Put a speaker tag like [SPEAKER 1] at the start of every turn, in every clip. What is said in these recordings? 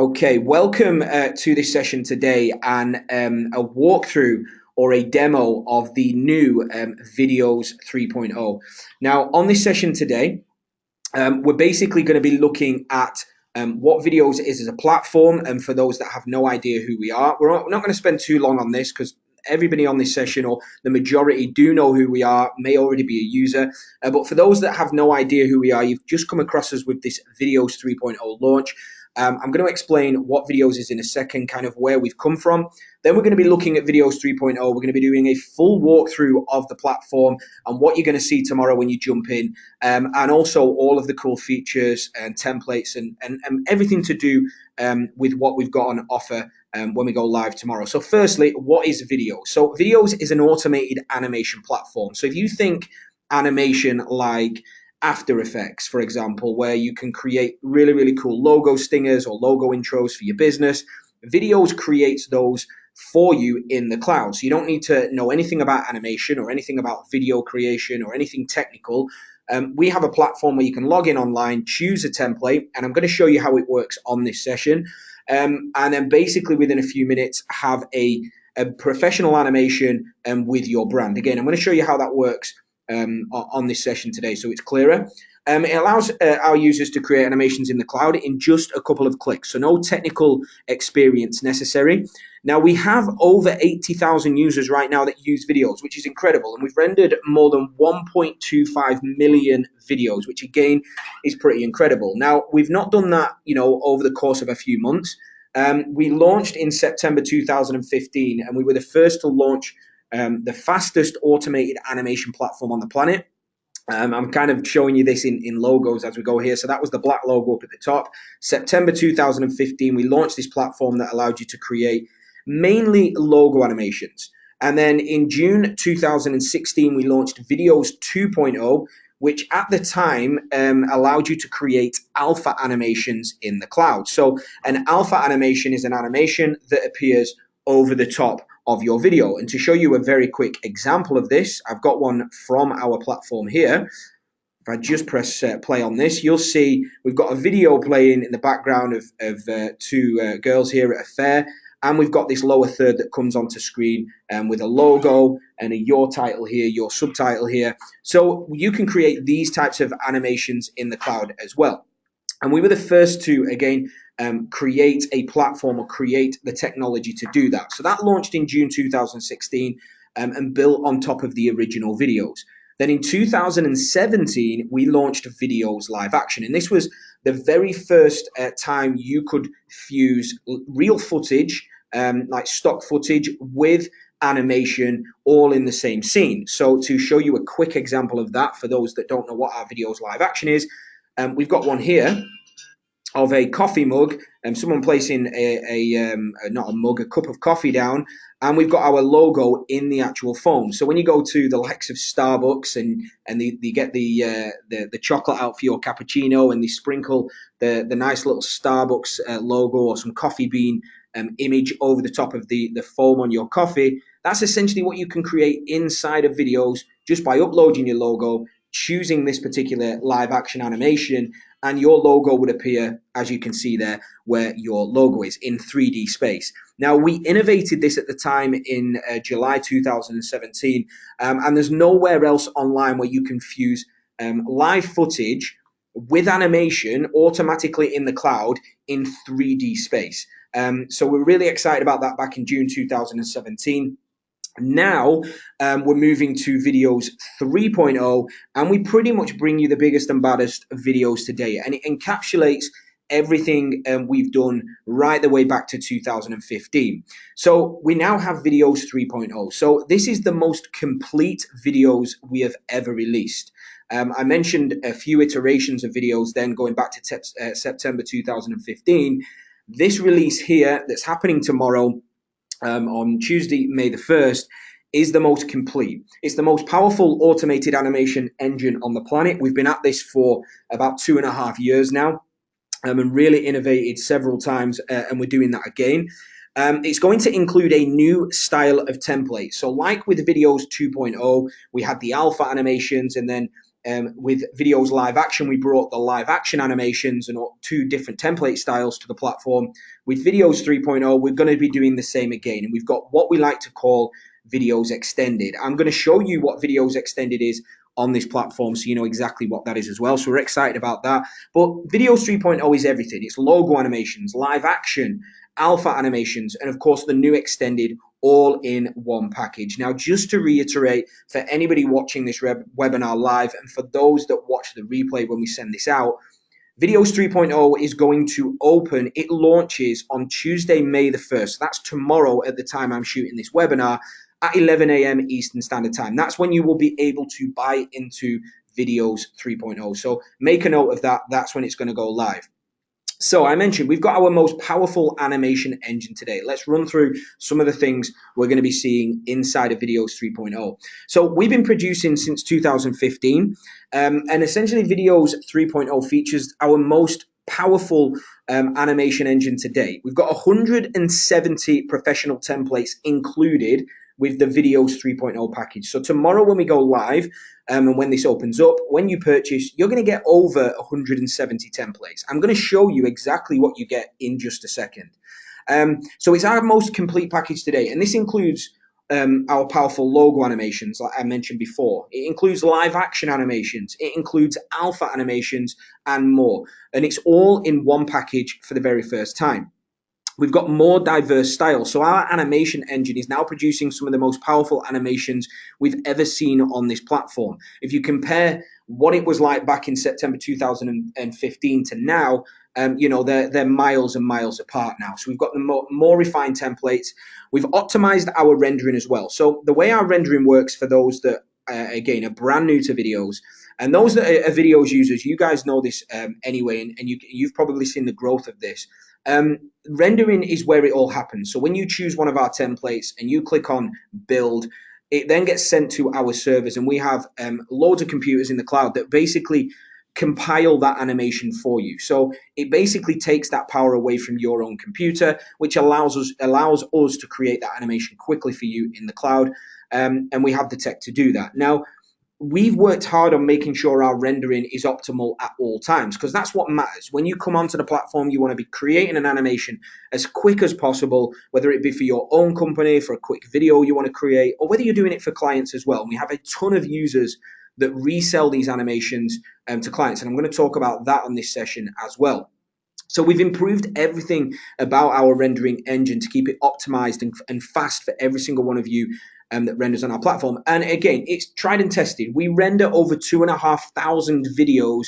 [SPEAKER 1] Okay, welcome to this session today and a walkthrough or a demo of the new Viddyoze 3.0. Now, on this session today, we're basically going to be looking at what Viddyoze is as a platform, and for those that have no idea who we are, we're not going to spend too long on this because everybody on this session, or the majority, do know who we are, may already be a user. But for those that have no idea who we are, you've just come across us with this Viddyoze 3.0 launch. I'm going to explain what Viddyoze is in a second, kind of where we've come from. Then we're going to be looking at Viddyoze 3.0. We're going to be doing a full walkthrough of the platform and what you're going to see tomorrow when you jump in, and also all of the cool features and templates and everything to do with what we've got on offer when we go live tomorrow. So firstly, what is Viddyoze? So Viddyoze is an automated animation platform. So if you think animation like After Effects, for example, where you can create really, really cool logo stingers or logo intros for your business, Viddyoze creates those for you in the cloud. So you don't need to know anything about animation or anything about video creation or anything technical. We have a platform where you can log in online, choose a template, and I'm going to show you how it works on this session. And then basically within a few minutes have a professional animation with your brand. Again, I'm going to show you how that works on this session today so it's clearer. It allows our users to create animations in the cloud in just a couple of clicks, so no technical experience necessary. Now, we have over 80,000 users right now that use Viddyoze, which is incredible, and we've rendered more than 1.25 million videos, which again is pretty incredible. Now, we've not done that, over the course of a few months. We launched in September 2015, and we were the first to launch the fastest automated animation platform on the planet. I'm kind of showing you this in logos as we go here. So that was the black logo up at the top. September 2015, we launched this platform that allowed you to create mainly logo animations. And then in June 2016, we launched Viddyoze 2.0, which at the time allowed you to create alpha animations in the cloud. So an alpha animation is an animation that appears over the top of your video. And to show you a very quick example of this, I've got one from our platform here. If I just press play on this, you'll see we've got a video playing in the background of two girls here at a fair. And we've got this lower third that comes onto screen with a logo and a your title here, your subtitle here. So you can create these types of animations in the cloud as well. And we were the first to, again, create a platform or create the technology to do that. So that launched in June 2016 and built on top of the original Viddyoze. Then in 2017, we launched Viddyoze Live Action. And this was the very first time you could fuse real footage, like stock footage, with animation all in the same scene. So to show you a quick example of that, for those that don't know what our Viddyoze Live Action is, we've got one here of a coffee mug and someone placing not a mug, a cup of coffee down, and we've got our logo in the actual foam. So when you go to the likes of Starbucks and they get the chocolate out for your cappuccino, and they sprinkle the nice little Starbucks logo or some coffee bean image over the top of the foam on your coffee, that's essentially what you can create inside of Viddyoze just by uploading your logo, choosing this particular live action animation, and your logo would appear, as you can see there, where your logo is in 3D space. Now, we innovated this at the time in July 2017, and there's nowhere else online where you can fuse live footage with animation automatically in the cloud in 3D space. So we're really excited about that back in June 2017. Now we're moving to Viddyoze 3.0, and we pretty much bring you the biggest and baddest videos today, and it encapsulates everything we've done right the way back to 2015. So we now have Viddyoze 3.0. So this is the most complete Viddyoze we have ever released. I mentioned a few iterations of Viddyoze then going back to September 2015. This release here that's happening tomorrow, on Tuesday, May the 1st, is the most complete. It's the most powerful automated animation engine on the planet. We've been at this for about 2.5 years now, and really innovated several times, and we're doing that again. It's going to include a new style of template. So like with Viddyoze 2.0, we had the alpha animations, and then with Viddyoze live action, we brought the live action animations and 2 different template styles to the platform. With Viddyoze 3.0, we're going to be doing the same again. And we've got what we like to call Viddyoze Extended. I'm going to show you what Viddyoze Extended is on this platform, so you know exactly what that is as well. So we're excited about that. But Viddyoze 3.0 is everything. It's logo animations, live action, alpha animations, and of course the new extended, all in one package. Now, just to reiterate, for anybody watching this webinar live and for those that watch the replay when we send this out, Viddyoze 3.0 is going to open. It launches on Tuesday, May the 1st. That's tomorrow at the time I'm shooting this webinar at 11 a.m. Eastern Standard Time. That's when you will be able to buy into Viddyoze 3.0. So make a note of that. That's when it's going to go live. So I mentioned we've got our most powerful animation engine today. Let's run through some of the things we're going to be seeing inside of Viddyoze 3.0. So we've been producing since 2015, and essentially Viddyoze 3.0 features our most powerful animation engine today. We've got 170 professional templates included with the Viddyoze 3.0 package. So tomorrow when we go live, and when this opens up, when you purchase, you're going to get over 170 templates. I'm going to show you exactly what you get in just a second. So it's our most complete package today, and this includes our powerful logo animations, like I mentioned before. It includes live action animations. It includes alpha animations and more. And it's all in one package for the very first time. We've got more diverse styles. So our animation engine is now producing some of the most powerful animations we've ever seen on this platform. If you compare what it was like back in September 2015 to now, you know, they're miles and miles apart now. So we've got the more refined templates. We've optimized our rendering as well. So the way our rendering works for those that, again, are brand new to Viddyoze, and those that are Viddyoze users, you guys know this anyway, and you've probably seen the growth of this. Rendering is where it all happens. So when you choose one of our templates and you click on build, it then gets sent to our servers, and we have loads of computers in the cloud that basically compile that animation for you. So it basically takes that power away from your own computer, which allows us to create that animation quickly for you in the cloud, and we have the tech to do that. Now, we've worked hard on making sure our rendering is optimal at all times, because that's what matters. When you come onto the platform, you want to be creating an animation as quick as possible, whether it be for your own company, for a quick video you want to create, or whether you're doing it for clients as well. And we have a ton of users that resell these animations to clients, and I'm going to talk about that on this session as well. So we've improved everything about our rendering engine to keep it optimized and fast for every single one of you that renders on our platform. And again, it's tried and tested. We render over 2,500 videos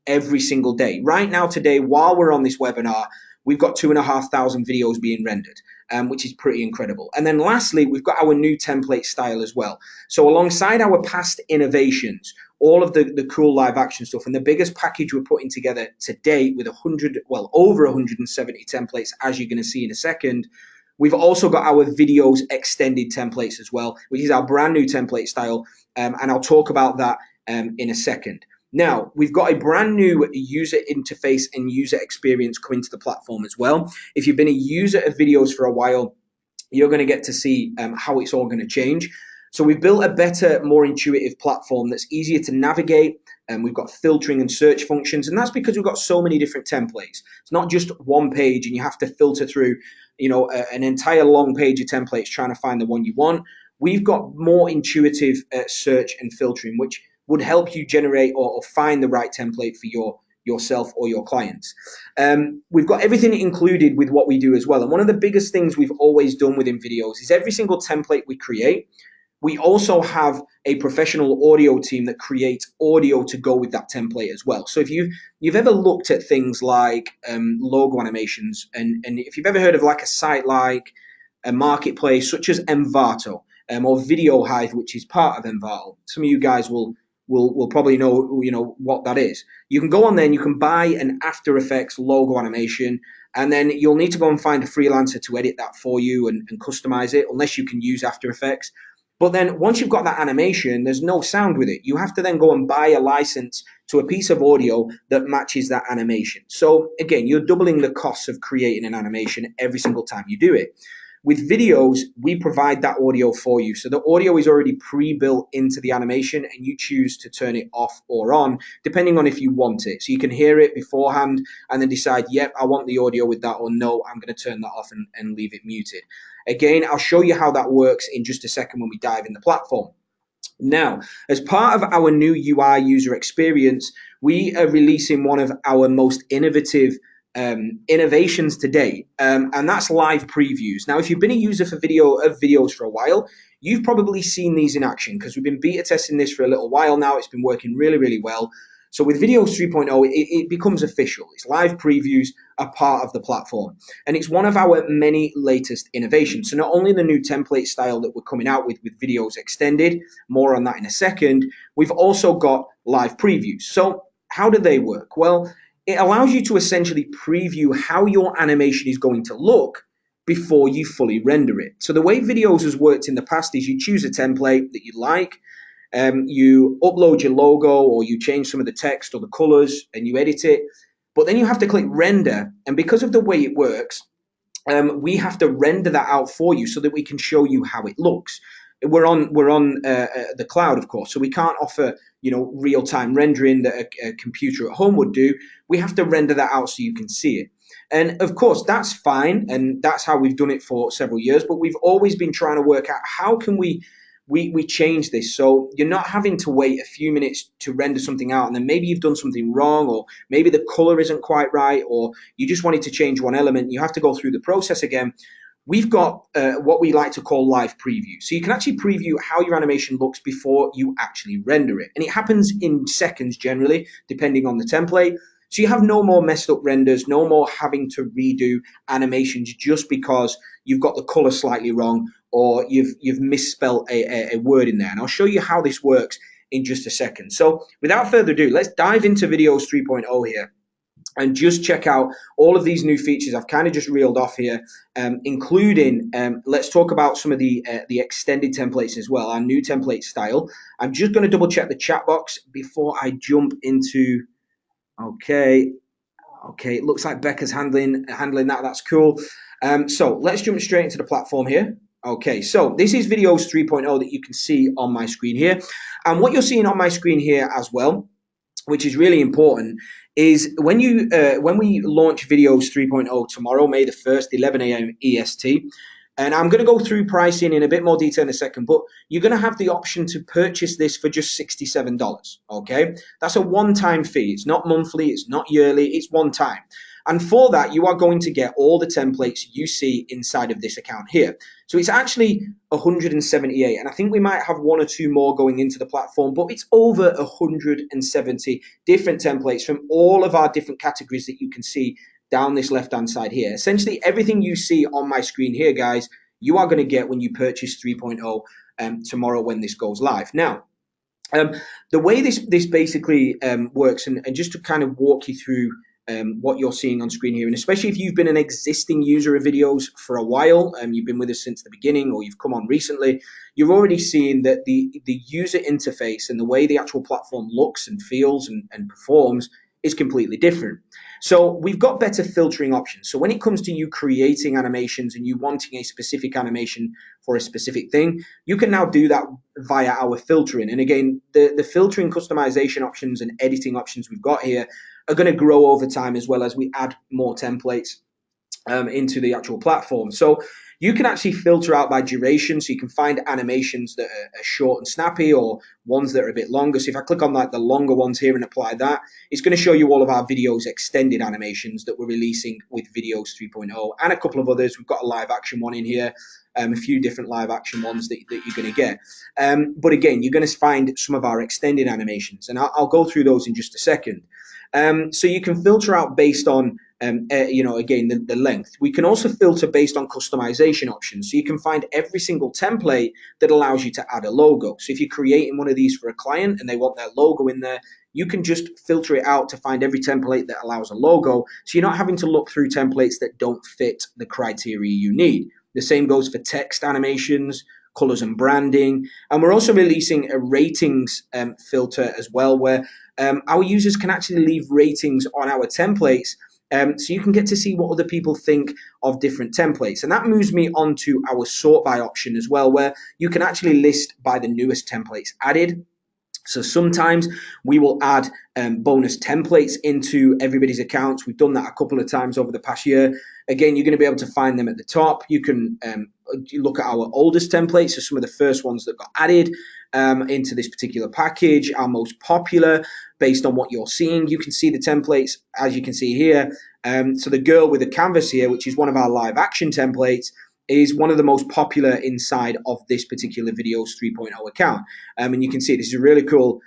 [SPEAKER 1] every single day. Right now, today, while we're on this webinar, we've got 2,500 videos being rendered, which is pretty incredible. And then lastly, we've got our new template style as well. So alongside our past innovations, all of the cool live action stuff, and the biggest package we're putting together to date with over 170 templates, as you're going to see in a second, we've also got our Viddyoze extended templates as well, which is our brand new template style, and I'll talk about that in a second. Now, we've got a brand new user interface and user experience coming to the platform as well. If you've been a user of Viddyoze for a while, you're going to get to see how it's all going to change. So we've built a better, more intuitive platform that's easier to navigate, and we've got filtering and search functions, and that's because we've got so many different templates. It's not just one page and you have to filter through, you know, an entire long page of templates trying to find the one you want. We've got more intuitive search and filtering, which would help you generate or find the right template for yourself or your clients. We've got everything included with what we do as well. And one of the biggest things we've always done within Viddyoze is every single template we create, we also have a professional audio team that creates audio to go with that template as well. So if you've ever looked at things like logo animations, and if you've ever heard of like a site like a marketplace such as Envato or Video Hive, which is part of Envato, some of you guys will probably know what that is. You can go on there and you can buy an After Effects logo animation, and then you'll need to go and find a freelancer to edit that for you and customize it, unless you can use After Effects. But then once you've got that animation, there's no sound with it. You have to then go and buy a license to a piece of audio that matches that animation. So again, you're doubling the costs of creating an animation every single time you do it. With videos, we provide that audio for you. So the audio is already pre-built into the animation, and you choose to turn it off or on, depending on if you want it. So you can hear it beforehand and then decide, yep, I want the audio with that, or no, I'm going to turn that off and leave it muted. Again, I'll show you how that works in just a second when we dive in the platform. Now, as part of our new UI user experience, we are releasing one of our most innovative innovations today, and that's live previews. Now, if you've been a user for Viddyoze for a while, you've probably seen these in action because we've been beta testing this for a little while now. It's been working really, really well. So with Viddyoze 3.0, it becomes official. It's live previews are part of the platform. And it's one of our many latest innovations. So not only the new template style that we're coming out with Viddyoze Extended, more on that in a second, we've also got live previews. So how do they work? Well, it allows you to essentially preview how your animation is going to look before you fully render it. So the way Viddyoze has worked in the past is you choose a template that you like, you upload your logo, or you change some of the text or the colors and you edit it, but then you have to click render. And because of the way it works, we have to render that out for you so that we can show you how it looks. We're on the cloud, of course, so we can't offer real-time rendering that a computer at home would do. We have to render that out so you can see it. And of course, that's fine, and that's how we've done it for several years, but we've always been trying to work out how can we change this so you're not having to wait a few minutes to render something out, and then maybe you've done something wrong, or maybe the color isn't quite right, or you just wanted to change one element. You have to go through the process again. We've got what we like to call live preview. So you can actually preview how your animation looks before you actually render it. And it happens in seconds generally, depending on the template. So you have no more messed up renders, no more having to redo animations just because you've got the color slightly wrong, or you've misspelled a word in there. And I'll show you how this works in just a second. So without further ado, let's dive into Viddyoze 3.0 here and just check out all of these new features I've kind of just reeled off here, including, let's talk about some of the extended templates as well, our new template style. I'm just going to double check the chat box before I jump into, okay, it looks like Becca's handling that. That's cool. So let's jump straight into the platform here. Okay, so this is Viddyoze 3.0 that you can see on my screen here. And what you're seeing on my screen here as well, which is really important, is when we launch Viddyoze 3.0 tomorrow, May the 1st, 11 a.m. EST, and I'm going to go through pricing in a bit more detail in a second, but you're going to have the option to purchase this for just $67, okay? That's a one-time fee. It's not monthly, it's not yearly, it's one time. And for that, you are going to get all the templates you see inside of this account here. So it's actually 178, and I think we might have one or two more going into the platform, but it's over 170 different templates from all of our different categories that you can see down this left-hand side here. Essentially, everything you see on my screen here, guys, you are going to get when you purchase 3.0 tomorrow when this goes live. Now, the way this basically works, and just to kind of walk you through what you're seeing on screen here, and especially if you've been an existing user of Viddyoze for a while, you've been with us since the beginning, or you've come on recently, you're already seeing that the user interface and the way the actual platform looks and feels and performs is completely different. So we've got better filtering options. So when it comes to you creating animations and you wanting a specific animation for a specific thing, you can now do that via our filtering. And again, the filtering, customization options and editing options we've got here are going to grow over time as well as we add more templates into the actual platform. So you can actually filter out by duration, so you can find animations that are short and snappy, or ones that are a bit longer. So if I click on like the longer ones here and apply that, it's going to show you all of our Viddyoze extended animations that we're releasing with Viddyoze 3.0 and a couple of others. We've got a live action one in here, a few different live action ones that you're going to get. But again, you're going to find some of our extended animations, and I'll go through those in just a second. So you can filter out based on again, the length. We can also filter based on customization options. So you can find every single template that allows you to add a logo. So if you're creating one of these for a client and they want their logo in there, you can just filter it out to find every template that allows a logo. So you're not having to look through templates that don't fit the criteria you need. The same goes for text animations, colors and branding. And we're also releasing a ratings filter as well, where our users can actually leave ratings on our templates So you can get to see what other people think of different templates. And that moves me on to our sort by option as well, where you can actually list by the newest templates added. So sometimes we will add bonus templates into everybody's accounts. We've done that a couple of times over the past year. Again, you're going to be able to find them at the top. You can look at our oldest templates, so some of the first ones that got added into this particular package, our most popular based on what you're seeing. You can see the templates, as you can see here. So the girl with the canvas here, which is one of our live action templates, is one of the most popular inside of this particular Viddyoze 3.0 account. And you can see this is a really cool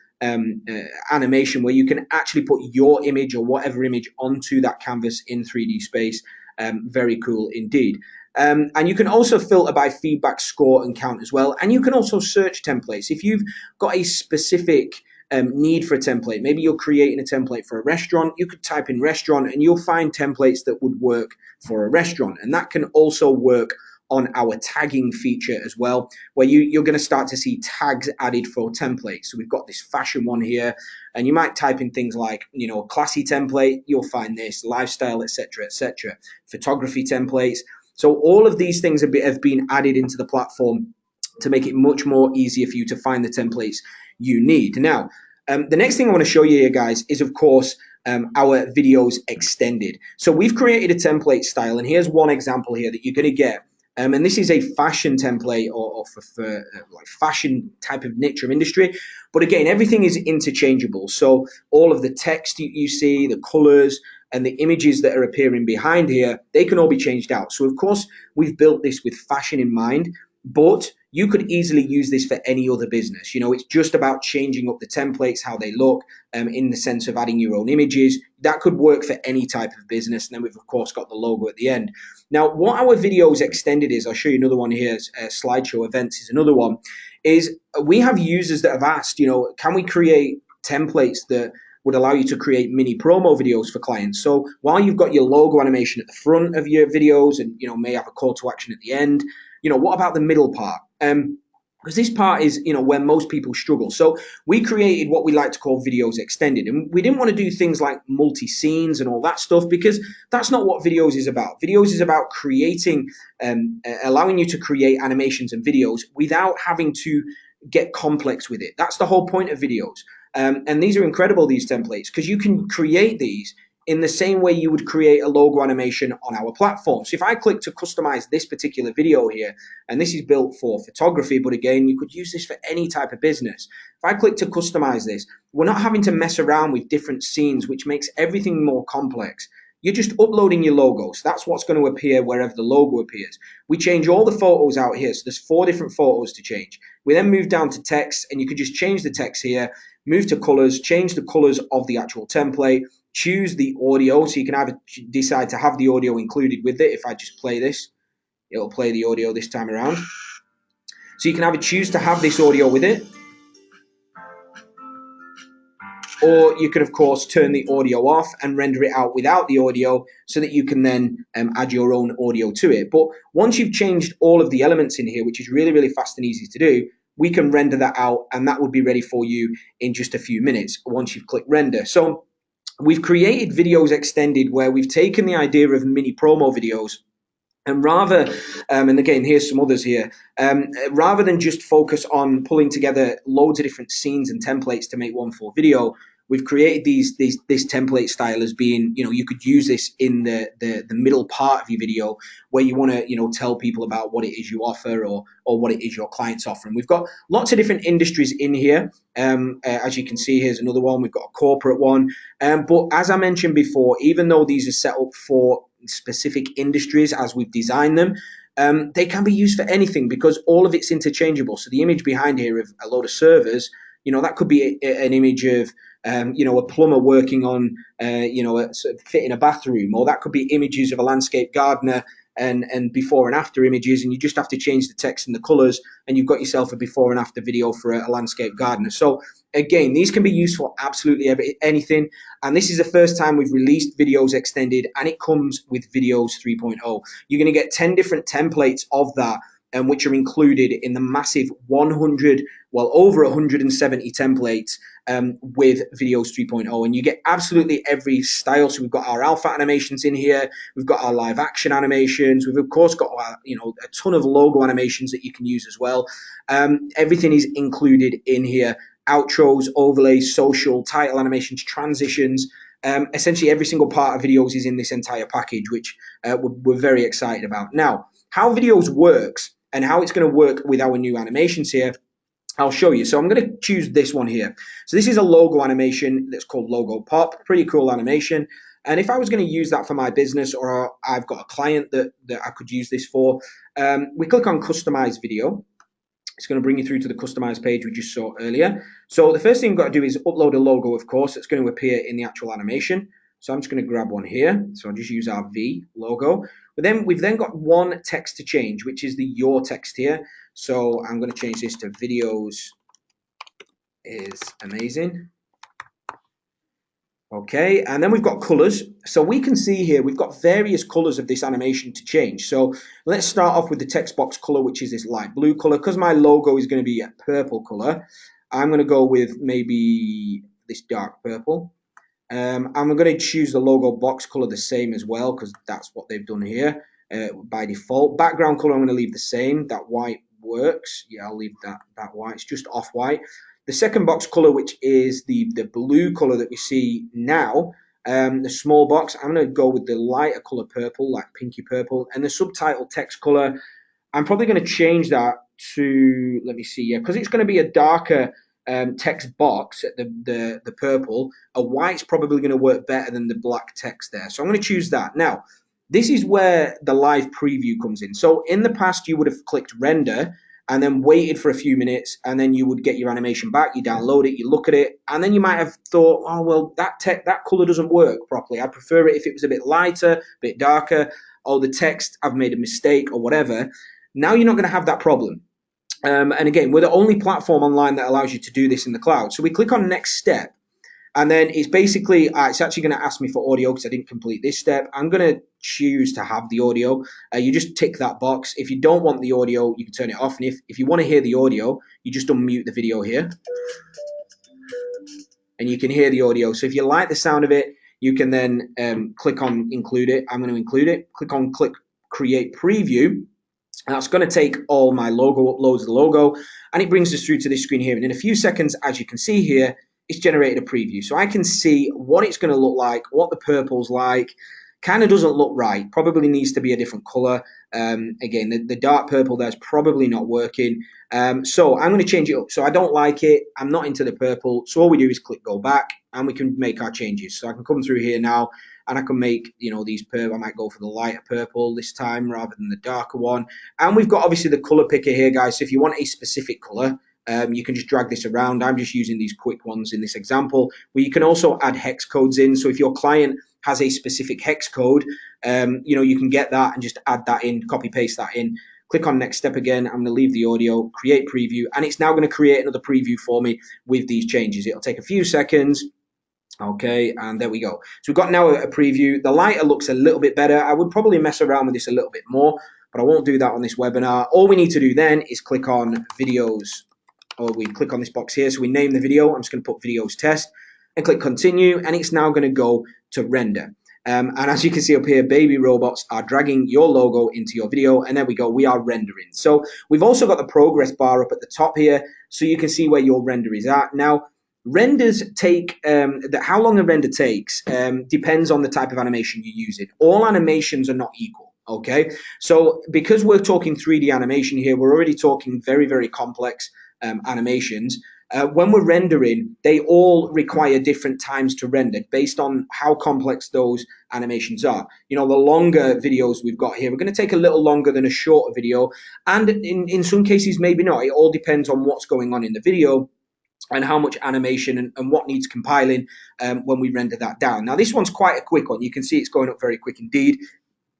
[SPEAKER 1] animation where you can actually put your image or whatever image onto that canvas in 3D space. Very cool indeed. And you can also filter by feedback, score, and count as well. And you can also search templates. If you've got a specific need for a template, maybe you're creating a template for a restaurant, you could type in restaurant and you'll find templates that would work for a restaurant. And that can also work on our tagging feature as well, where you're going to start to see tags added for templates. So we've got this fashion one here, and you might type in things like, you know, a classy template, you'll find this, lifestyle, etc., etc., photography templates. So all of these things have been added into the platform to make it much more easier for you to find the templates you need. Now, the next thing I want to show you here, guys, is of course our Viddyoze extended. So we've created a template style, and here's one example here that you're going to get. And this is a fashion template or for like fashion type of niche or industry. But again, everything is interchangeable. So all of the text you see, the colors, and the images that are appearing behind here, they can all be changed out. So of course, we've built this with fashion in mind, but you could easily use this for any other business. You know, it's just about changing up the templates, how they look, in the sense of adding your own images. That could work for any type of business. And then we've, of course, got the logo at the end. Now, what our Viddyoze extended is, I'll show you another one here, slideshow events is another one, is we have users that have asked, you know, can we create templates that would allow you to create mini promo videos for clients? So while you've got your logo animation at the front of your videos and, you know, may have a call to action at the end, you know, what about the middle part? Because this part is, you know, where most people struggle. So we created what we like to call Viddyoze extended. And we didn't want to do things like multi-scenes and all that stuff, because that's not what Viddyoze is about. Viddyoze is about creating, allowing you to create animations and videos without having to get complex with it. That's the whole point of Viddyoze. And these are incredible, these templates, because you can create these in the same way you would create a logo animation on our platform. So if I click to customize this particular video here, and this is built for photography, but again, you could use this for any type of business. If I click to customize this, we're not having to mess around with different scenes, which makes everything more complex. You're just uploading your logos. That's what's going to appear wherever the logo appears. We change all the photos out here. So there's 4 different photos to change. We then move down to text, and you could just change the text here, move to colors, change the colors of the actual template, choose the audio. So you can either decide to have the audio included with it. If I just play this, it'll play the audio this time around. So you can either choose to have this audio with it, or you can, of course, turn the audio off and render it out without the audio so that you can then add your own audio to it. But once you've changed all of the elements in here, which is really, really fast and easy to do, we can render that out, and that would be ready for you in just a few minutes once you've clicked render. So we've created Viddyoze extended, where we've taken the idea of mini promo videos, and rather, and again, here's some others here, rather than just focus on pulling together loads of different scenes and templates to make one full video, we've created this template style as being, you know, you could use this in the middle part of your video where you want to, you know, tell people about what it is you offer or what it is your clients offer. And we've got lots of different industries in here. As you can see, here's another one. We've got a corporate one. But as I mentioned before, even though these are set up for specific industries as we've designed them, they can be used for anything because all of it's interchangeable. So the image behind here of a load of servers, you know, that could be an image of, you know, a plumber working on, you know, fitting a bathroom, or that could be images of a landscape gardener and before and after images, and you just have to change the text and the colors, and you've got yourself a before and after video for a landscape gardener. So again, these can be used for absolutely anything, and this is the first time we've released Viddyoze extended, and it comes with Viddyoze 3.0. You're going to get 10 different templates of that, which are included in the massive 100, well, over 170 templates with Viddyoze 3.0, and you get absolutely every style. So we've got our alpha animations in here, we've got our live action animations, we've of course got our, a ton of logo animations that you can use as well. Everything is included in here: outros, overlays, social, title animations, transitions. Essentially every single part of Viddyoze is in this entire package, which we're very excited about. Now, how Viddyoze works and how it's going to work with our new animations here, I'll show you. So I'm going to choose this one here. So this is a logo animation that's called Logo Pop. Pretty cool animation. And if I was going to use that for my business, or I've got a client that I could use this for, we click on Customize Video. It's going to bring you through to the customized page we just saw earlier. So the first thing you've got to do is upload a logo, of course. It's going to appear in the actual animation. So I'm just going to grab one here. So I'll just use our V logo. But then we've then got one text to change, which is the your text here. So I'm going to change this to Viddyoze is amazing. Okay, and then we've got colors. So we can see here we've got various colors of this animation to change. So let's start off with the text box color, which is this light blue color. Because my logo is going to be a purple color, I'm going to go with maybe this dark purple. I'm going to choose the logo box color the same as well, because that's what they've done here by default. Background color I'm going to leave the same. That white works. Yeah, I'll leave that white. It's just off white. The second box color, which is the blue color that we see now, the small box, I'm going to go with the lighter color purple, like pinky purple. And the subtitle text color, I'm probably going to change that to, let me see, yeah, because it's going to be a darker text box at the purple. A white's probably going to work better than the black text there. So I'm going to choose that. Now, this is where the live preview comes in. So in the past, you would have clicked render and then waited for a few minutes, and then you would get your animation back. You download it, you look at it, and then you might have thought, oh, well, that color doesn't work properly. I prefer it if it was a bit lighter, a bit darker, or the text, I've made a mistake or whatever. Now you're not going to have that problem. And again, we're the only platform online that allows you to do this in the cloud. So we click on next step. And then it's basically, it's actually going to ask me for audio because I didn't complete this step. I'm going to choose to have the audio. You just tick that box. If you don't want the audio, you can turn it off. And if you want to hear the audio, you just unmute the video here. And you can hear the audio. So if you like the sound of it, you can then click on include it. I'm going to include it. Click create preview. And that's going to take all my logo, uploads the logo, and it brings us through to this screen here. And in a few seconds, as you can see here, it's generated a preview. So I can see what it's going to look like, what the purple's like. Kind of doesn't look right. Probably needs to be a different color. Again, the dark purple there's probably not working. So I'm going to change it up. So I don't like it. I'm not into the purple. So all we do is click go back, and we can make our changes. So I can come through here now, and I can make, these purple. I might go for the lighter purple this time rather than the darker one. And we've got obviously the color picker here, guys. So if you want a specific color, you can just drag this around. I'm just using these quick ones in this example, where you can also add hex codes in. So if your client has a specific hex code, you can get that and just add that in, copy paste that in. Click on next step again. I'm going to leave the audio, create preview, and it's now going to create another preview for me with these changes. It'll take a few seconds. Okay, and there we go. So we've got now a preview. The lighter looks a little bit better. I would probably mess around with this a little bit more, but I won't do that on this webinar. All we need to do then is click on Viddyoze, or we click on this box here. So we name the video. I'm just going to put Viddyoze test and click continue, and it's now going to go to render. And as you can see up here, baby robots are dragging your logo into your video, and there we go, we are rendering. So we've also got the progress bar up at the top here, so you can see where your render is at. Now, renders take, how long a render takes depends on the type of animation you're using. All animations are not equal, okay? So because we're talking 3D animation here, we're already talking very, very complex animations. When we're rendering, they all require different times to render based on how complex those animations are. The longer videos we've got here, we're going to take a little longer than a shorter video. And in some cases, maybe not. It all depends on what's going on in the video and how much animation and what needs compiling when we render that down. Now, this one's quite a quick one. You can see it's going up very quick indeed.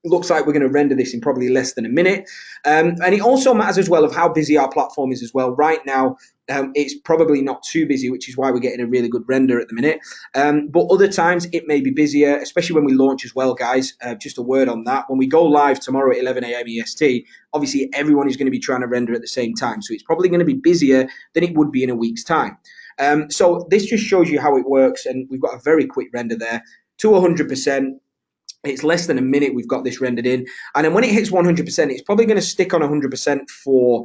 [SPEAKER 1] looks like we're going to render this in probably less than a minute. And it also matters as well of how busy our platform is as well. Right now, it's probably not too busy, which is why we're getting a really good render at the minute. But other times it may be busier, especially when we launch as well, guys. Just a word on that. When we go live tomorrow at 11 a.m. EST, obviously everyone is going to be trying to render at the same time. So it's probably going to be busier than it would be in a week's time. So this just shows you how it works. And we've got a very quick render there to 100%. It's less than a minute we've got this rendered in. And then when it hits 100%, it's probably going to stick on 100% for,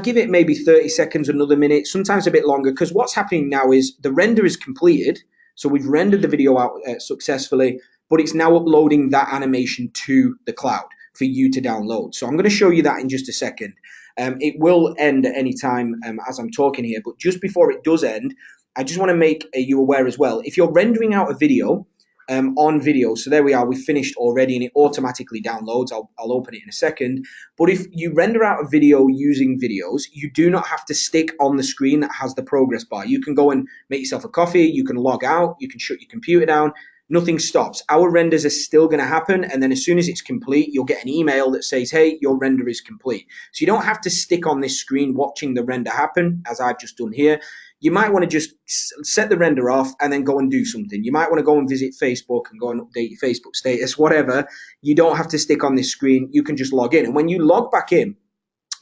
[SPEAKER 1] give it maybe 30 seconds, another minute, sometimes a bit longer, because what's happening now is the render is completed. So we've rendered the video out successfully, but it's now uploading that animation to the cloud for you to download. So I'm going to show you that in just a second. It will end at any time as I'm talking here, but just before it does end, I just want to make you aware as well. If you're rendering out a video, on video. So there we are, we've finished already and it automatically downloads. I'll open it in a second. But if you render out a video using Viddyoze, you do not have to stick on the screen that has the progress bar. You can go and make yourself a coffee, you can log out, you can shut your computer down, nothing stops. Our renders are still going to happen, and then as soon as it's complete, you'll get an email that says, hey, your render is complete. So you don't have to stick on this screen watching the render happen, as I've just done here. You might want to just set the render off and then go and do something. You might want to go and visit Facebook and go and update your Facebook status, whatever. You don't have to stick on this screen. You can just log in. And when you log back in,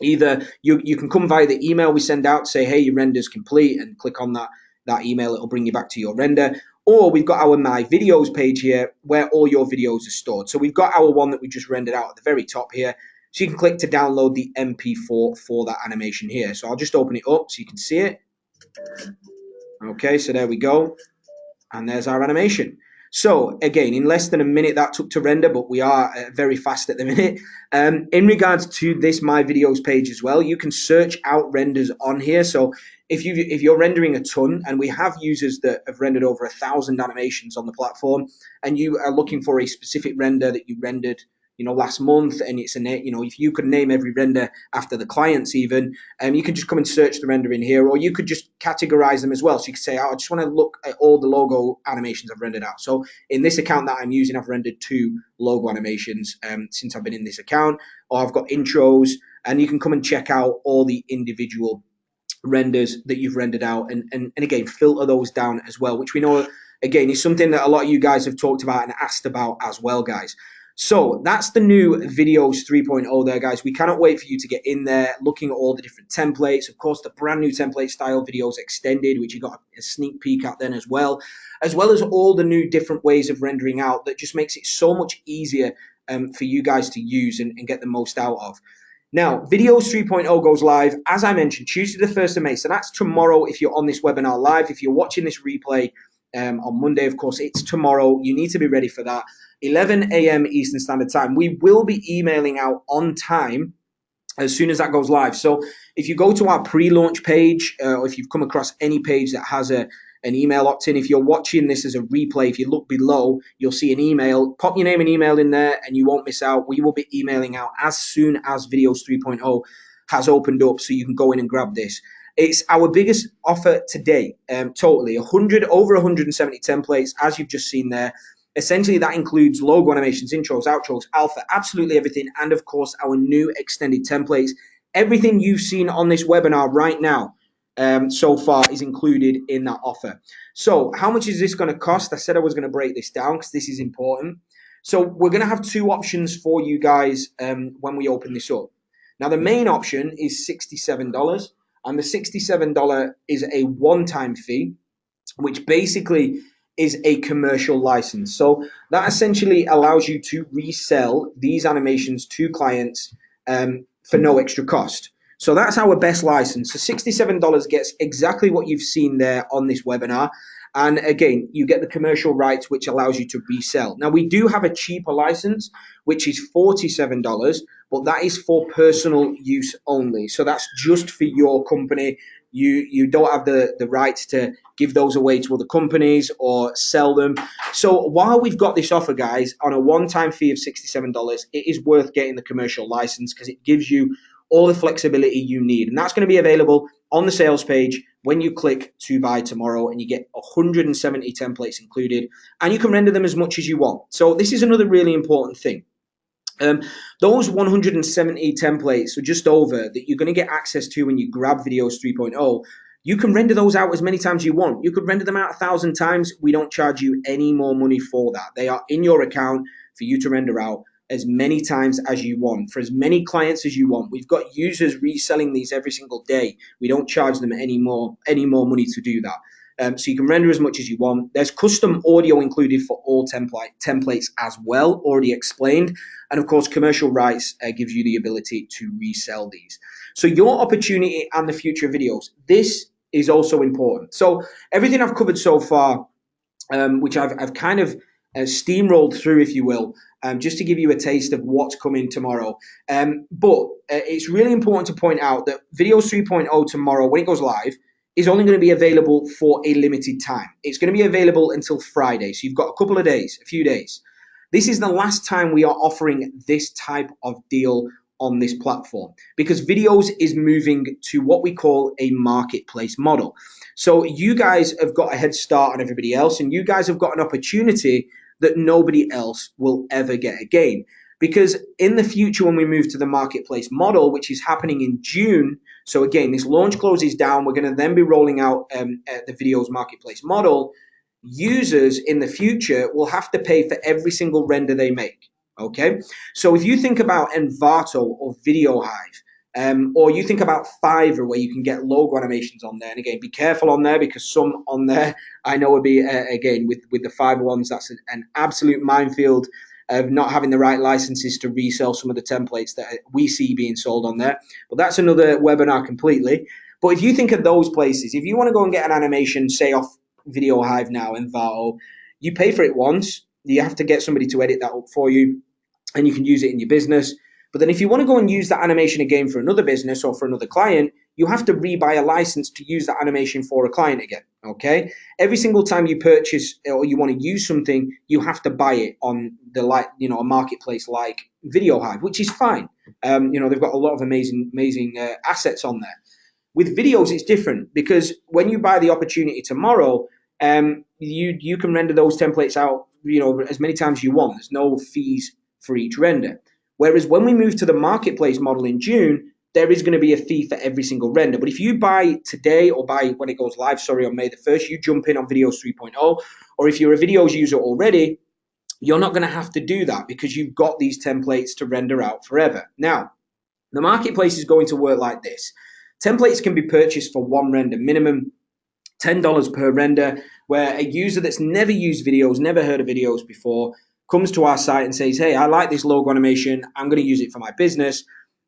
[SPEAKER 1] either you can come via the email we send out, say, hey, your render's complete, and click on that email. It'll bring you back to your render. Or we've got our My Videos page here where all your videos are stored. So we've got our one that we just rendered out at the very top here. So you can click to download the MP4 for that animation here. So I'll just open it up so you can see it. Okay, so there we go. And there's our animation. So again, in less than a minute that took to render, but we are very fast at the minute. In regards to this My Videos page as well, you can search out renders on here. So if you're rendering a ton, and we have users that have rendered over 1,000 animations on the platform, and you are looking for a specific render that you rendered, last month, and it's if you could name every render after the clients even, you can just come and search the render in here, or you could just categorize them as well. So you could say, I just want to look at all the logo animations I've rendered out. So in this account that I'm using, I've rendered 2 logo animations since I've been in this account, or I've got intros, and you can come and check out all the individual renders that you've rendered out, and again, filter those down as well, which we know, again, is something that a lot of you guys have talked about and asked about as well, guys. So that's the new Viddyoze 3.0 there, guys. We cannot wait for you to get in there, looking at all the different templates. Of course, the brand new template style Viddyoze extended, which you got a sneak peek at then as well as all the new different ways of rendering out that just makes it so much easier for you guys to use and get the most out of. Now, Viddyoze 3.0 goes live, as I mentioned, Tuesday the 1st of May. So that's tomorrow if you're on this webinar live. If you're watching this replay on Monday, of course, it's tomorrow. You need to be ready for that. 11 a.m. Eastern Standard Time. We will be emailing out on time as soon as that goes live. So if you go to our pre-launch page, or if you've come across any page that has an email opt-in, if you're watching this as a replay, if you look below, you'll see an email. Pop your name and email in there and you won't miss out. We will be emailing out as soon as Viddyoze 3.0 has opened up, so you can go in and grab this. It's our biggest offer today, totally. Over 170 templates, as you've just seen there. Essentially, that includes logo animations, intros, outros, alpha, absolutely everything, and of course, our new extended templates. Everything you've seen on this webinar right now so far is included in that offer. So how much is this going to cost? I said I was going to break this down because this is important. So we're going to have 2 options for you guys when we open this up. Now, the main option is $67, and the $67 is a one-time fee, which basically is a commercial license. So that essentially allows you to resell these animations to clients for no extra cost. So that's our best license. So $67 gets exactly what you've seen there on this webinar. And again, you get the commercial rights, which allows you to resell. Now, we do have a cheaper license, which is $47, but that is for personal use only. So that's just for your company. You don't have the rights to give those away to other companies or sell them. So while we've got this offer, guys, on a one-time fee of $67, it is worth getting the commercial license because it gives you all the flexibility you need. And that's going to be available on the sales page when you click to buy tomorrow, and you get 170 templates included, and you can render them as much as you want. So this is another really important thing. Um, those 170 templates, so just over, that you're going to get access to when you grab Viddyoze 3.0, you can render those out as many times as you want. You could render them out 1,000 times. We don't charge you any more money for that. They are in your account for you to render out as many times as you want, for as many clients as you want. We've got users reselling these every single day. We don't charge them any more money to do that. So you can render as much as you want. There's custom audio included for all templates as well, already explained. And of course, commercial rights gives you the ability to resell these. So your opportunity and the future videos, this is also important. So everything I've covered so far, which I've kind of steamrolled through, if you will, just to give you a taste of what's coming tomorrow. But it's really important to point out that Viddyoze 3.0 tomorrow, when it goes live, is only going to be available for a limited time. It's going to be available until Friday. So you've got a couple of days, a few days. This is the last time we are offering this type of deal on this platform, because Viddyoze is moving to what we call a marketplace model. So you guys have got a head start on everybody else, and you guys have got an opportunity that nobody else will ever get again. Because in the future, when we move to the marketplace model, which is happening in June, so again, this launch closes down, we're going to then be rolling out the Viddyoze marketplace model. Users in the future will have to pay for every single render they make. Okay, so if you think about Envato or VideoHive, or you think about Fiverr, where you can get logo animations on there, and again, be careful on there, because some on there I know would be again with the Fiverr ones, that's an absolute minefield of not having the right licenses to resell some of the templates that we see being sold on there. But that's another webinar completely. But if you think of those places, if you want to go and get an animation, say off VideoHive now, Envato, you pay for it once. You have to get somebody to edit that up for you, and you can use it in your business. But then if you want to go and use that animation again for another business or for another client, you have to rebuy a license to use that animation for a client again. Okay, every single time you purchase or you want to use something, you have to buy it on the a marketplace like VideoHive, which is fine. They've got a lot of amazing assets on there. With Viddyoze, it's different, because when you buy the opportunity tomorrow, you can render those templates out, as many times as you want. There's no fees for each render. Whereas when we move to the marketplace model in June, there is going to be a fee for every single render. But if you buy today, or buy when it goes live, on May the 1st, you jump in on Viddyoze 3.0, or if you're a Viddyoze user already, you're not going to have to do that, because you've got these templates to render out forever. Now, the marketplace is going to work like this. Templates can be purchased for one render, minimum $10 per render, where a user that's never used Viddyoze, never heard of Viddyoze before, comes to our site and says, hey, I like this logo animation, I'm going to use it for my business.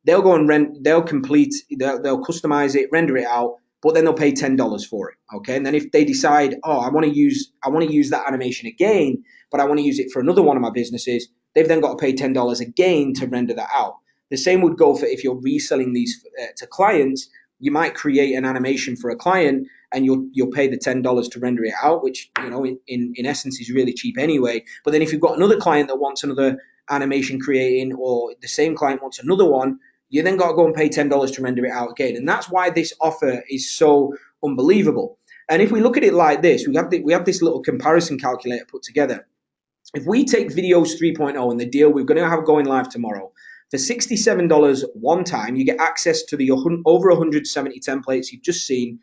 [SPEAKER 1] They'll go and they'll customize it, render it out, but then they'll pay $10 for it. Okay. And then if they decide, oh, I want to use that animation again, but I want to use it for another one of my businesses, they've then got to pay $10 again to render that out. The same would go for if you're reselling these to clients. You might create an animation for a client, and you'll pay the $10 to render it out, which in essence is really cheap anyway. But then if you've got another client that wants another animation creating, or the same client wants another one, you then got to go and pay $10 to render it out again. And that's why this offer is so unbelievable. And if we look at it like this, we have this little comparison calculator put together. If we take Viddyoze 3.0 and the deal we're going to have going live tomorrow, for $67 one time, you get access to the over 170 templates you've just seen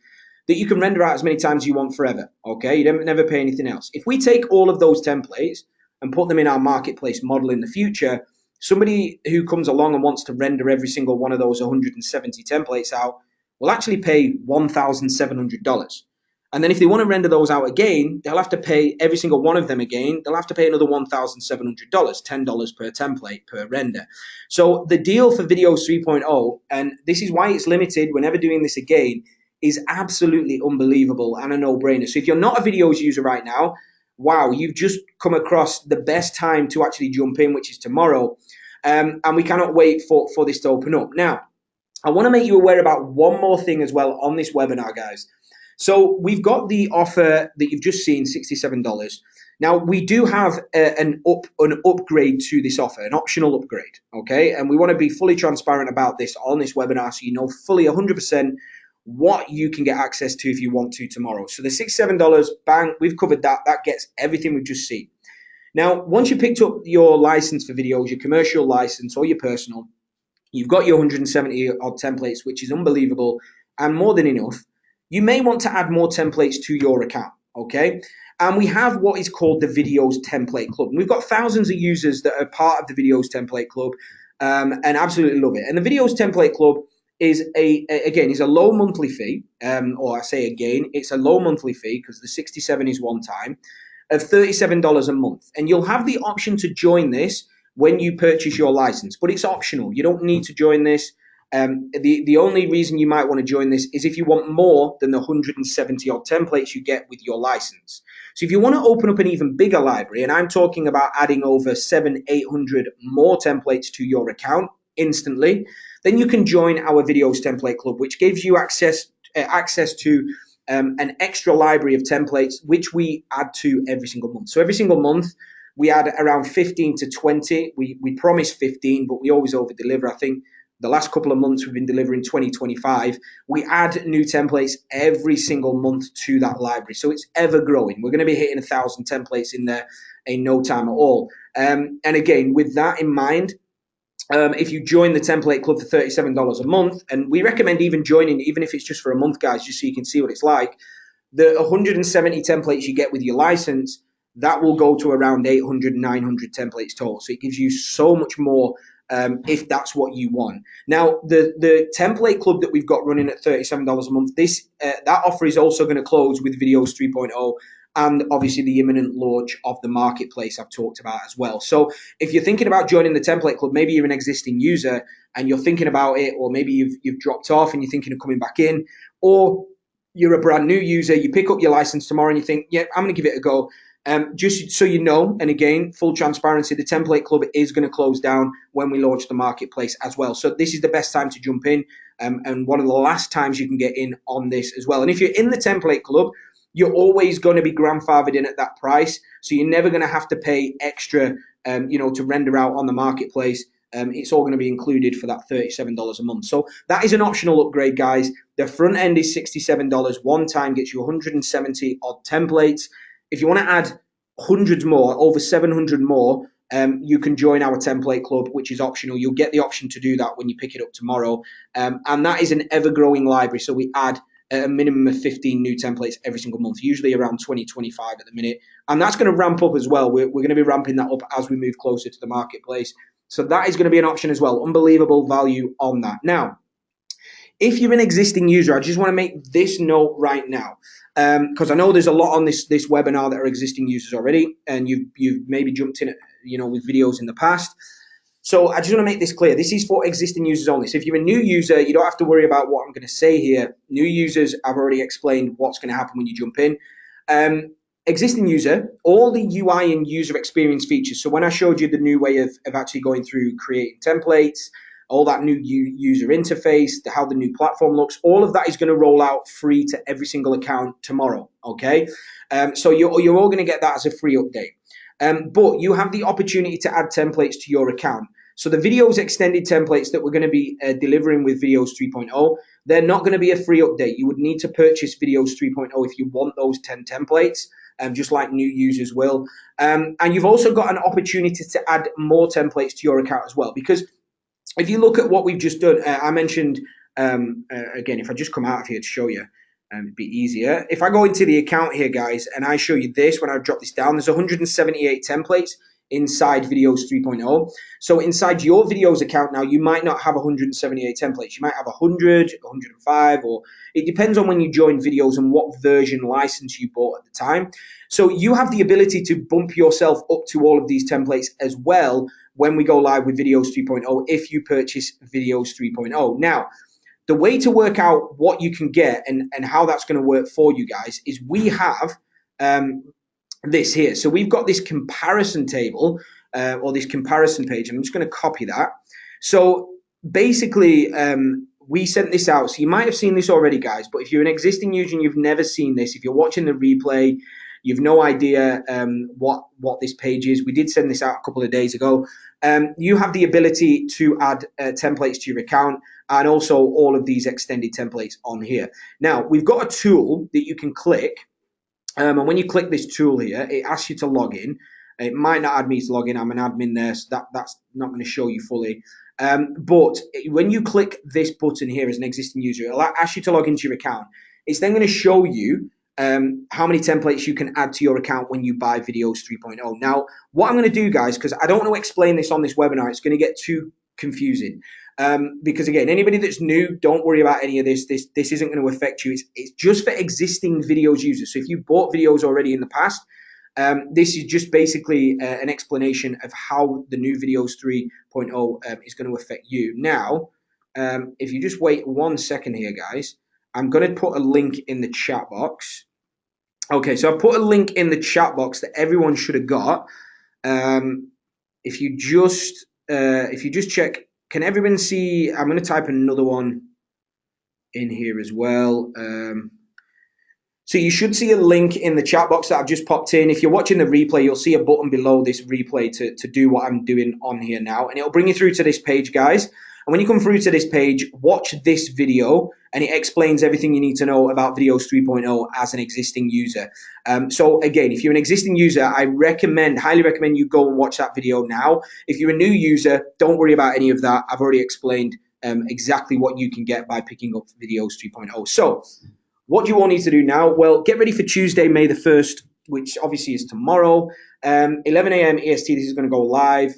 [SPEAKER 1] that you can render out as many times as you want forever. Okay, you don't never pay anything else. If we take all of those templates and put them in our marketplace model in the future, somebody who comes along and wants to render every single one of those 170 templates out will actually pay $1,700. And then if they want to render those out again, they'll have to pay every single one of them again. They'll have to pay another $1,700, $10 per template per render. So the deal for Viddyoze 3.0, and this is why it's limited, we're never doing this again, is absolutely unbelievable and a no-brainer. So if you're not a Viddyoze user right now, wow, you've just come across the best time to actually jump in, which is tomorrow. And we cannot wait for this to open up. Now, I want to make you aware about one more thing as well on this webinar, guys. So we've got the offer that you've just seen, $67. Now, we do have an upgrade to this offer, an optional upgrade, okay? And we want to be fully transparent about this on this webinar, so you know fully 100% what you can get access to if you want to tomorrow. So the $67, bang, we've covered that. That gets everything we've just seen. Now, once you picked up your license for Viddyoze, your commercial license or your personal, you've got your 170 odd templates, which is unbelievable and more than enough. You may want to add more templates to your account, okay? And we have what is called the Viddyoze Template Club. And we've got thousands of users that are part of the Viddyoze Template Club and absolutely love it. And the Viddyoze Template Club is is a low monthly fee, or I say again, it's a low monthly fee because the 67 is one time of $37 a month. And you'll have the option to join this when you purchase your license, but it's optional. You don't need to join this. The only reason you might want to join this is if you want more than the 170 odd templates you get with your license. So if you want to open up an even bigger library, and I'm talking about adding over 700-800 more templates to your account instantly, then you can join our Viddyoze Template Club, which gives you access to an extra library of templates, which we add to every single month. So every single month, we add around 15 to 20. We promise 15, but we always over deliver. I think the last couple of months we've been delivering 20, 25. We add new templates every single month to that library. So it's ever growing. We're going to be hitting 1,000 templates in there in no time at all. And again, with that in mind, if you join the template club for $37 a month, and we recommend even joining, even if it's just for a month, guys, just so you can see what it's like, the 170 templates you get with your license, that will go to around 800, 900 templates total. So it gives you so much more if that's what you want. Now, the template club that we've got running at $37 a month, that offer is also going to close with Viddyoze 3.0 and obviously the imminent launch of the marketplace I've talked about as well. So if you're thinking about joining the template club, maybe you're an existing user and you're thinking about it, or maybe you've dropped off and you're thinking of coming back in, or you're a brand new user, you pick up your license tomorrow and you think, yeah, I'm going to give it a go. Just so you know, and again, full transparency, the template club is going to close down when we launch the marketplace as well. So this is the best time to jump in and one of the last times you can get in on this as well. And if you're in the template club, you're always going to be grandfathered in at that price. So you're never going to have to pay extra, to render out on the marketplace. It's all going to be included for that $37 a month. So that is an optional upgrade, guys. The front end is $67. One time gets you 170 odd templates. If you want to add hundreds more, over 700 more, you can join our template club, which is optional. You'll get the option to do that when you pick it up tomorrow. And that is an ever-growing library. So we add a minimum of 15 new templates every single month, usually around 20, 25 at the minute. And that's going to ramp up as well. We're going to be ramping that up as we move closer to the marketplace. So that is going to be an option as well. Unbelievable value on that. Now, if you're an existing user, I just want to make this note right now, because I know there's a lot on this webinar that are existing users already, and you've maybe jumped in, with videos in the past. So I just want to make this clear. This is for existing users only. So if you're a new user, you don't have to worry about what I'm going to say here. New users, I've already explained what's going to happen when you jump in. Existing user, all the UI and user experience features. So when I showed you the new way of actually going through creating templates, all that new user interface, how the new platform looks, all of that is going to roll out free to every single account tomorrow, okay? So you're all going to get that as a free update. But you have the opportunity to add templates to your account. So the Viddyoze extended templates that we're going to be delivering with Viddyoze 3.0, they're not going to be a free update. You would need to purchase Viddyoze 3.0 if you want those 10 templates, just like new users will. And you've also got an opportunity to add more templates to your account as well, because if you look at what we've just done, I mentioned, again, if I just come out of here to show you, it'd be easier. If I go into the account here, guys, and I show you this, when I drop this down, there's 178 templates inside Viddyoze 3.0. So inside your Viddyoze account now, you might not have 178 templates. You might have 100, 105, or it depends on when you join Viddyoze and what version license you bought at the time. So you have the ability to bump yourself up to all of these templates as well when we go live with Viddyoze 3.0 if you purchase Viddyoze 3.0. Now, the way to work out what you can get and how that's going to work for you guys is we have this here. So we've got this comparison table or this comparison page. I'm just going to copy that. So basically, we sent this out. So you might have seen this already, guys, but if you're an existing user and you've never seen this, if you're watching the replay, you've no idea what this page is. We did send this out a couple of days ago. You have the ability to add templates to your account and also all of these extended templates on here. Now, we've got a tool that you can click. And when you click this tool here, it asks you to log in. It might not add me to login. I'm an admin there, so that's not going to show you fully. But when you click this button here as an existing user, it'll ask you to log into your account. It's then going to show you how many templates you can add to your account when you buy Viddyoze 3.0. Now, what I'm going to do, guys, because I don't want to explain this on this webinar, it's going to get too confusing. Because again, anybody that's new, don't worry about any of this. This isn't going to affect you. It's just for existing Viddyoze users. So if you bought Viddyoze already in the past, this is just basically an explanation of how the new Viddyoze 3.0 is going to affect you. Now, if you just wait 1 second here, guys, I'm going to put a link in the chat box. Okay, so I've put a link in the chat box that everyone should have got. If you just check, can everyone see? I'm going to type another one in here as well. So you should see a link in the chat box that I've just popped in. If you're watching the replay, you'll see a button below this replay to do what I'm doing on here now. And it'll bring you through to this page, guys. And when you come through to this page, watch this video, and it explains everything you need to know about Viddyoze 3.0 as an existing user. So again, if you're an existing user, I highly recommend you go and watch that video now. If you're a new user, don't worry about any of that. I've already explained exactly what you can get by picking up Viddyoze 3.0. So what do you all need to do now? Well, get ready for Tuesday, May the 1st, which obviously is tomorrow. 11 a.m. EST, this is going to go live.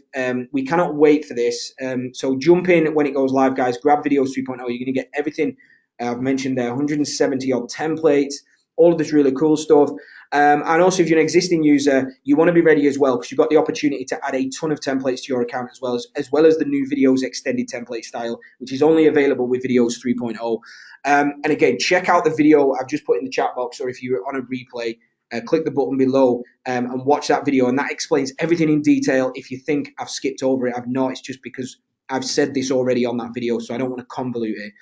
[SPEAKER 1] We cannot wait for this. So jump in when it goes live, guys. Grab Viddyoze 3.0. You're going to get everything I've mentioned there, 170 odd templates, all of this really cool stuff. And also, if you're an existing user, you want to be ready as well, because you've got the opportunity to add a ton of templates to your account as well as the new Viddyoze extended template style, which is only available with Viddyoze 3.0. And again, check out the video I've just put in the chat box, or if you're on a replay, click the button below and watch that video. And that explains everything in detail. If you think I've skipped over it, I've not. It's just because I've said this already on that video, so I don't want to convolute it.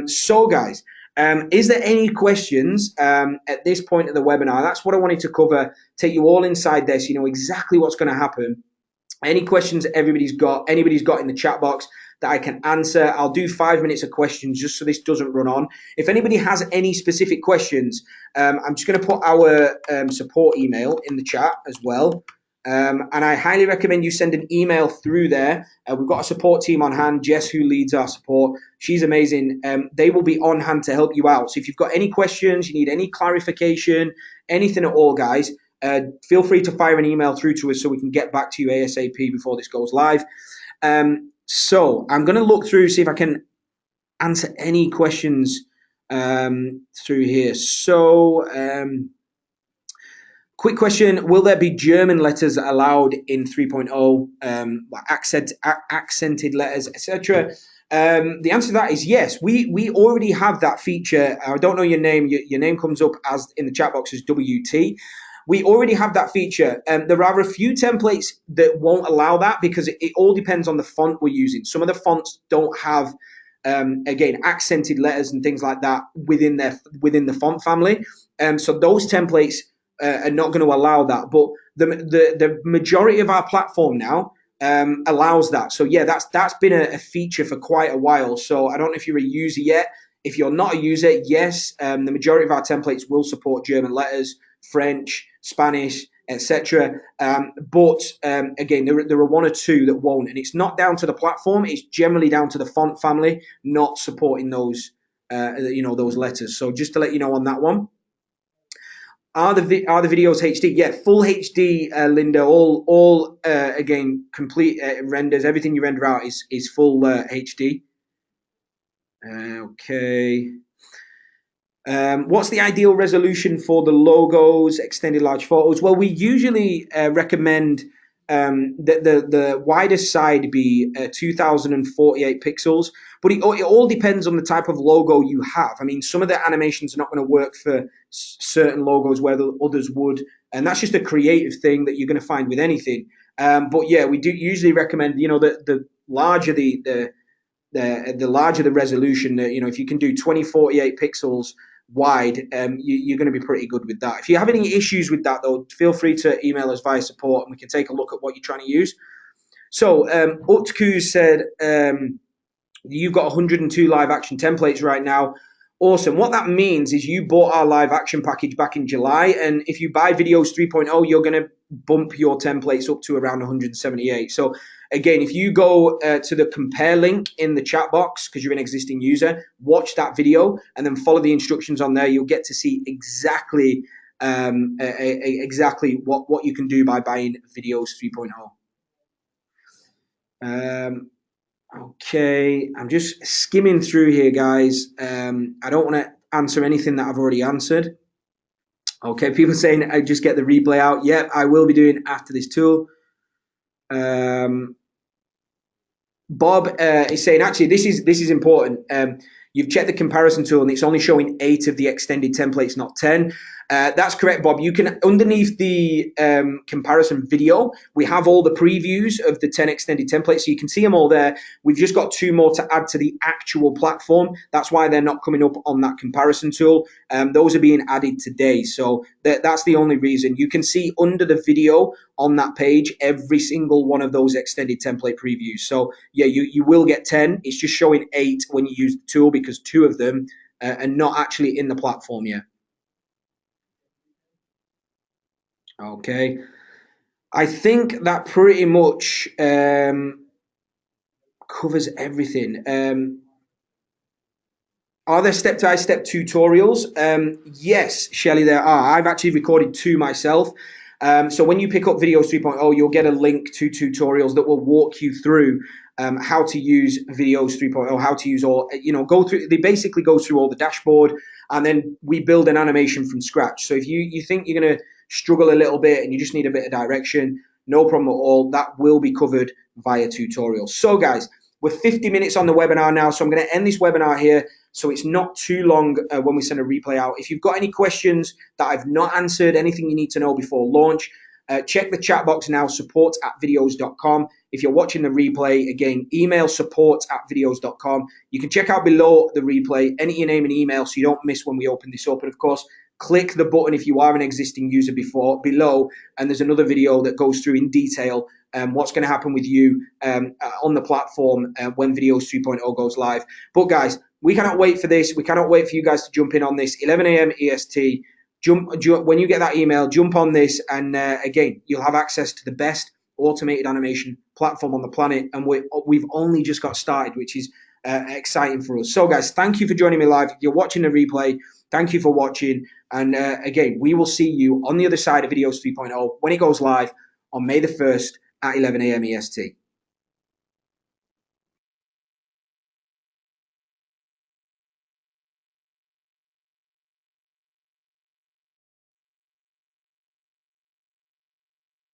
[SPEAKER 1] So, guys, is there any questions at this point of the webinar? That's what I wanted to cover, take you all inside this, you know exactly what's going to happen. Any questions that anybody's got in the chat box that I can answer. I'll do 5 minutes of questions just so this doesn't run on. If anybody has any specific questions, I'm just going to put our support email in the chat as well. And I highly recommend you send an email through there. We've got a support team on hand, Jess, who leads our support. She's amazing. They will be on hand to help you out. So if you've got any questions, you need any clarification, anything at all, guys, feel free to fire an email through to us so we can get back to you ASAP before this goes live. So I'm going to look through, see if I can answer any questions through here. So quick question, will there be German letters allowed in 3.0, accented letters, etc.? The answer to that is yes. We already have that feature. I don't know your name. Your name comes up as in the chat box as WT. We already have that feature. There are a few templates that won't allow that because it all depends on the font we're using. Some of the fonts don't have, again, accented letters and things like that within the font family. So those templates are not going to allow that. But the majority of our platform now allows that. So yeah, that's been a feature for quite a while. So I don't know if you're a user yet. If you're not a user, yes, the majority of our templates will support German letters, French, Spanish, etc. But again, there are one or two that won't, and it's not down to the platform. It's generally down to the font family not supporting those, those letters. So just to let you know on that one. Are the videos HD? Yeah, full HD, Linda. All again, complete renders. Everything you render out is full HD. Okay. What's the ideal resolution for the logos, extended large photos? Well, we usually recommend that the widest side be 2048 pixels, but it all depends on the type of logo you have. I mean, some of the animations are not going to work for certain logos where the others would, and that's just a creative thing that you're going to find with anything. But yeah, we do usually recommend, the larger the larger the resolution, if you can do 2048 pixels wide, you're going to be pretty good with that. If you have any issues with that, though, feel free to email us via support and we can take a look at what you're trying to use. So Utku said you've got 102 live action templates right now. Awesome. What that means is you bought our live action package back in July, and if you buy Viddyoze 3.0, you're going to bump your templates up to around 178. So again, if you go to the compare link in the chat box, because you're an existing user, watch that video and then follow the instructions on there, you'll get to see exactly exactly what you can do by buying Viddyoze 3.0. Okay, I'm just skimming through here, guys. I don't want to answer anything that I've already answered. Okay, people saying I just get the replay out. Yep, I will be doing after this tool. Bob is saying, actually, this is important. You've checked the comparison tool and it's only showing 8 of the extended templates, not 10. That's correct, Bob. You can, underneath the comparison video, we have all the previews of the 10 extended templates, so you can see them all there. We've just got 2 more to add to the actual platform. That's why they're not coming up on that comparison tool. Those are being added today, so that's the only reason. You can see under the video on that page every single one of those extended template previews. So yeah, you will get 10. It's just showing 8 when you use the tool because 2 of them are not actually in the platform yet. Okay, I think that pretty much covers everything. Are there step-by-step tutorials? Yes, Shelley, there are. I've actually recorded 2 myself. So when you pick up Viddyoze 3.0, you'll get a link to tutorials that will walk you through how to use Viddyoze 3.0, how to use all, go through, they basically go through all the dashboard, and then we build an animation from scratch. So if you think you're going to struggle a little bit and you just need a bit of direction, no problem at all. That will be covered via tutorials. So guys, we're 50 minutes on the webinar now, so I'm going to end this webinar here so it's not too long when we send a replay out. If you've got any questions that I've not answered, anything you need to know before launch, check the chat box now, support@viddyoze.com. If you're watching the replay, again, email support@viddyoze.com. You can check out below the replay, enter your name and email so you don't miss when we open this up. And of course, click the button if you are an existing user below, and there's another video that goes through in detail what's going to happen with you on the platform when Viddyoze 3.0 goes live. But guys, we cannot wait for this. We cannot wait for you guys to jump in on this. 11 a.m. EST. Jump when you get that email, jump on this, and again, you'll have access to the best automated animation platform on the planet, and we've only just got started, which is exciting for us. So guys, thank you for joining me live. If you're watching the replay, thank you for watching, and again, we will see you on the other side of Viddyoze 3.0 when it goes live on May the 1st at 11 a.m. EST.